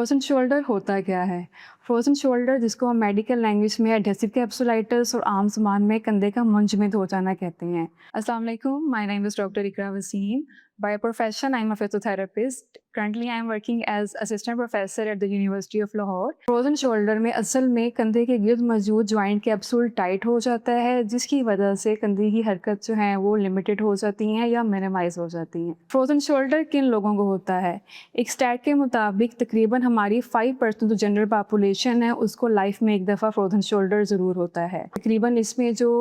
Frozen shoulder होता क्या है? फ्रोज़न शोल्डर जिसको हम मेडिकल लैंग्वेज में एडहेसिव कैप्सुलाइटिस और आम ज़ुबान में कंधे का मुंजमद हो जाना कहते हैं। अस्सलाम वालेकुम, my name is doctor Iqra Waseem. By profession, I'm a physiotherapist. Currently, I'm working as assistant professor at the University of Lahore. Frozen shoulder में असल में कंधे के गिर्द मौजूद जॉइंट कैप्सूल टाइट हो जाता है, जिसकी वजह से कंधे की हरकत जो है वो लिमिटेड हो जाती हैं या मिनिमाइज़ हो जाती हैं। फ्रोज़न शोल्डर किन लोगों को होता है? एक स्टैट के मुताबिक तकरीबन हमारी 5% जो जनरल पॉपुलेशन है उसको लाइफ में एक दफ़ा फ्रोज़न शोल्डर ज़रूर होता है। तकरीबन इसमें जो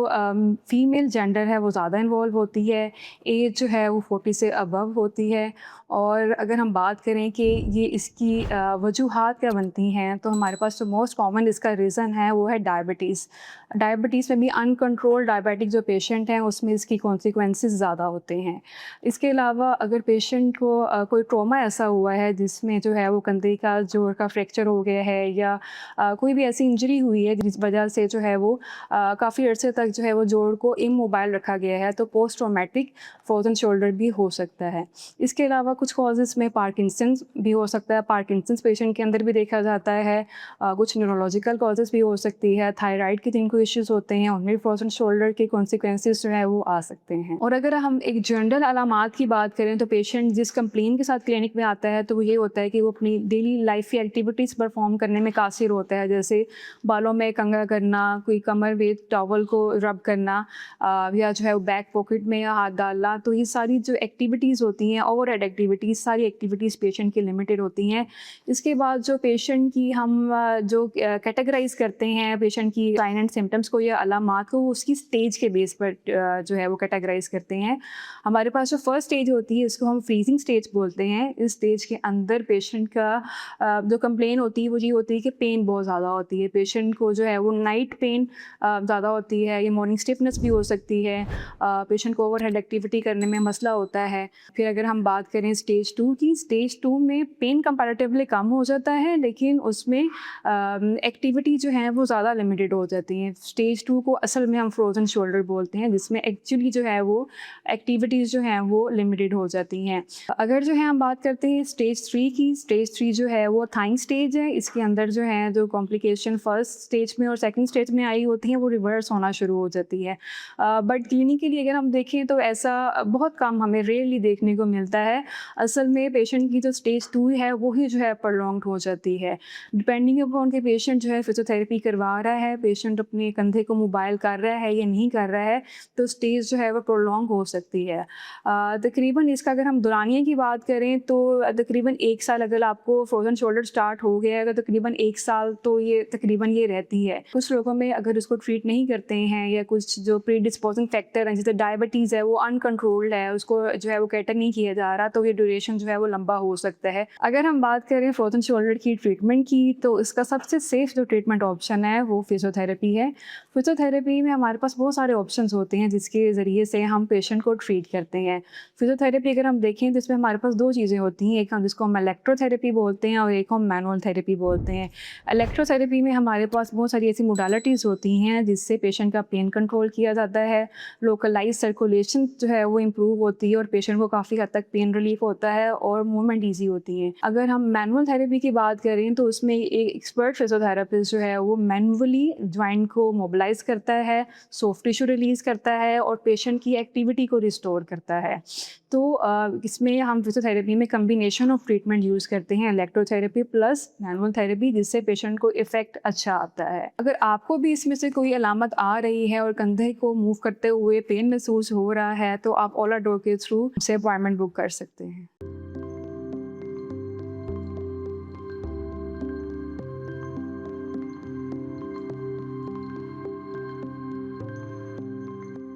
फीमेल जेंडर है वो ज़्यादा इन्वॉल्व होती है। एज जो है वो 40 से अबव होती है। और अगर हम बात करें कि ये इसकी वजूहात क्या बनती हैं, तो हमारे पास जो मोस्ट कॉमन इसका रीज़न है वो है डायबिटीज़। डायबिटीज़ में भी अनकंट्रोल्ड डायबिटिक जो पेशेंट हैं उसमें इसकी कॉन्सिक्वेंसेस ज़्यादा होते हैं। इसके अलावा अगर पेशेंट को कोई ट्रॉमा ऐसा हुआ है जिसमें जो है वो कंधे का जोड़ का फ्रैक्चर हो गया है या कोई भी ऐसी इंजरी हुई है जिस वजह से जो है वो काफ़ी अरसे तक जो है वो जोड़ को इमोबाइल रखा गया है, तो पोस्ट ट्रॉमेटिक फ्रोज़न शोल्डर भी हो सकता है। इसके अलावा कुछ कॉजेज़ में पार्किंसंस भी हो सकता है। पार्किंसंस पेशेंट के अंदर भी देखा जाता है। कुछ न्यूरोलॉजिकल कॉजेज़ भी हो सकती है। थायराइड के जिनको इश्यूज़ होते हैं उनमें फ्रोज़न शोल्डर के कॉन्सिक्वेंसेस जो है वो आ सकते हैं। और अगर हम एक जनरल अलामात की बात करें तो पेशेंट जिस कंप्लेन के साथ क्लिनिक में आता है तो वो ये होता है कि वो अपनी डेली लाइफ की एक्टिविटीज़ परफॉर्म करने में कासिर होता है, जैसे बालों में कंघा करना, कोई कमर में टॉवल को रब करना या जो है वो बैक पॉकेट में हाथ डालना। तो ये सारी जो एक्टिविटीज़ होती हैं, ओवरहेड एक्टिविटीज़, सारी एक्टिविटीज़ पेशेंट की लिमिटेड होती हैं। इसके बाद जो पेशेंट की हम जो कैटेगराइज़ करते हैं पेशेंट की साइन एंड सिम्टम्स को या अलामात को, उसकी स्टेज के बेस पर जो है वो कैटेगराइज़ करते हैं। हमारे पास जो फर्स्ट स्टेज होती है इसको हम फ्रीजिंग स्टेज बोलते हैं। इस स्टेज के अंदर पेशेंट का जो कंप्लेन होती है वो ये होती है कि पेन बहुत ज़्यादा होती है। पेशेंट को जो है वो नाइट पेन ज़्यादा होती है, ये मॉर्निंग स्टिफनेस भी हो सकती है। पेशेंट को ओवरहेड एक्टिविटी करने में मसला होता है। फिर अगर हम बात करें स्टेज 2 की, स्टेज 2 में पेन कंपैरेटिवली कम हो जाता है, लेकिन उसमें एक्टिविटी जो है वो ज़्यादा लिमिटेड हो जाती हैं। स्टेज 2 को असल में हम फ्रोज़न शोल्डर बोलते हैं, जिसमें एक्चुअली जो है वो एक्टिविटीज़ जो हैं वो लिमिटेड हो जाती हैं। अगर जो है हम बात करते हैं स्टेज 3 की, स्टेज 3 जो है वो थाइंग स्टेज है। इसके अंदर जो है जो कॉम्प्लिकेशन फर्स्ट स्टेज में और सेकंड स्टेज में आई होती हैं वो रिवर्स होना शुरू हो जाती है। बट क्लिनिकली अगर हम देखें तो ऐसा बहुत कम हमें रेयरली देखने को मिलता है। असल में पेशेंट की जो स्टेज 2 है वही जो है प्रोलॉन्ग्ड हो जाती है। डिपेंडिंग अपॉन के पेशेंट जो है फिजियोथेरेपी करवा रहा है, पेशेंट अपने कंधे को मोबाइल कर रहा है या नहीं कर रहा है, तो स्टेज जो है वो प्रोलॉन्ग हो सकती है। तकरीबन इसका अगर हम दौरानिए की बात करें तो तकरीबन 1 साल अगर आपको फ्रोज़न शोल्डर स्टार्ट हो गया है तो तकरीबन 1 साल तो ये तकरीबन ये रहती है। कुछ लोगों में अगर इसको ट्रीट नहीं करते हैं या कुछ जो प्रीडिस्पोजिंग फैक्टर हैं जैसे डायबिटीज़ है वो अनकंट्रोल्ड है, उसको जो है वो कैटर नहीं किया जा रहा, तो ये ड्यूरेशन जो है वो लंबा हो सकता है। अगर हम बात करें फ्रोज़न शोल्डर की ट्रीटमेंट की तो इसका सबसे सेफ जो ट्रीटमेंट ऑप्शन है वो फिजियोथेरेपी है। फिजियोथेरेपी में हमारे पास बहुत सारे ऑप्शंस होते हैं जिसके ज़रिए से हम पेशेंट को ट्रीट करते हैं। फिजियोथेरेपी अगर हम देखें तो इसमें हमारे पास 2 चीज़ें होती हैं, एक हम जिसको हम इलेक्ट्रोथेरेपी बोलते हैं और एक हम मैनुअल थेरेपी बोलते हैं। इलेक्ट्रोथेरेपी में हमारे पास बहुत सारी ऐसी मोडालिटीज़ होती हैं जिससे पेशेंट का पेन कंट्रोल किया जाता है, लोकलाइज सर्कुलेशन जो है वो इम्प्रूव होती है और पेशेंट को काफ़ी हद तक पेन रिलीफ होता है और मूवमेंट ईजी होती है। अगर हम मैनुअल थेरेपी की बात करें तो उसमें एक एक्सपर्ट फिजियोथेरेपिस्ट जो है वो मैनुअली जॉइंट को मोबिलाइज करता है, सॉफ्ट टिश्यू रिलीज़ करता है और पेशेंट की एक्टिविटी को रिस्टोर करता है। तो इसमें हम फिजियोथेरेपी में कम्बिनेशन ऑफ ट्रीटमेंट यूज़ करते हैं, इलेक्ट्रोथेरेपी प्लस मैनुअल थेरेपी, जिससे पेशेंट को इफ़ेक्ट अच्छा आता है। अगर आपको भी इसमें से कोई अलामत आ रही है और कंधे को मूव करते हुए पेन महसूस हो रहा है तो आप ओला डोर के थ्रू से अपॉइंटमेंट बुक कर सकते हैं।